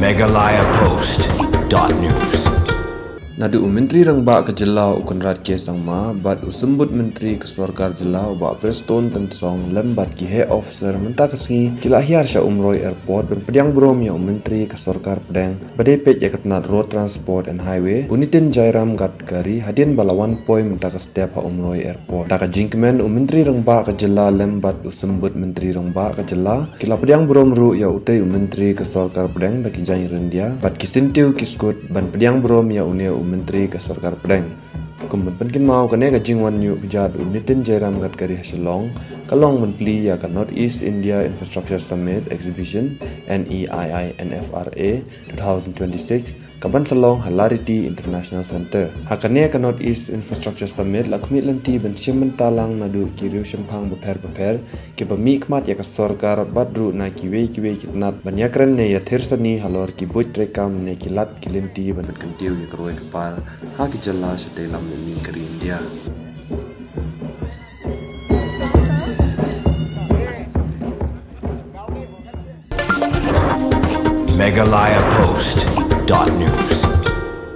Meghalaya Post.news. Nadu Menteri Rangba ke Jilla Ukunrat ke Sangma bad usembut Menteri ke Sarkar Jilla ubak Preston Tensong lembat ki Head Officer mentakasi kilahiar Sya Umroy Airport dan pediang brom yang Menteri ke Sarkar Pedang badai pej ya ketnat Road Transport and Highway Bunitin Jairam Gadkari hadin balawan poi mentakas step ha Umroy Airport. Taka jingkemen Menteri Rangba ke Jilla lembat usembut Menteri Rangba ke Jilla kila pediang brom ru ya utai Menteri ke Sarkar Pedang daki jai rendia bad kisintiu kiskut ban pediang brom ya unia Menteri ke Sarkar Pedang. Kumpul penkin mau kene ka jingwan yu kejat Unitin Jairam Gadkari Hasilong kalong menpli ya ka North East India Infrastructure Summit Exhibition NEII-NFRA 2026 kaban salong Hilarity International Center. Hakane ka North East Infrastructure Summit lakmit lanti ben siementalang nadu kiriu sempang beper ke pemikmat ya ka Sarkar badru na kiwe kitnat banyakran ne ya thirsani halor ki buj rekam ne kilat kilinti ban kentiu ya kroi kepar ha ki jalla setelam ni keri India. Meghalaya Post.news.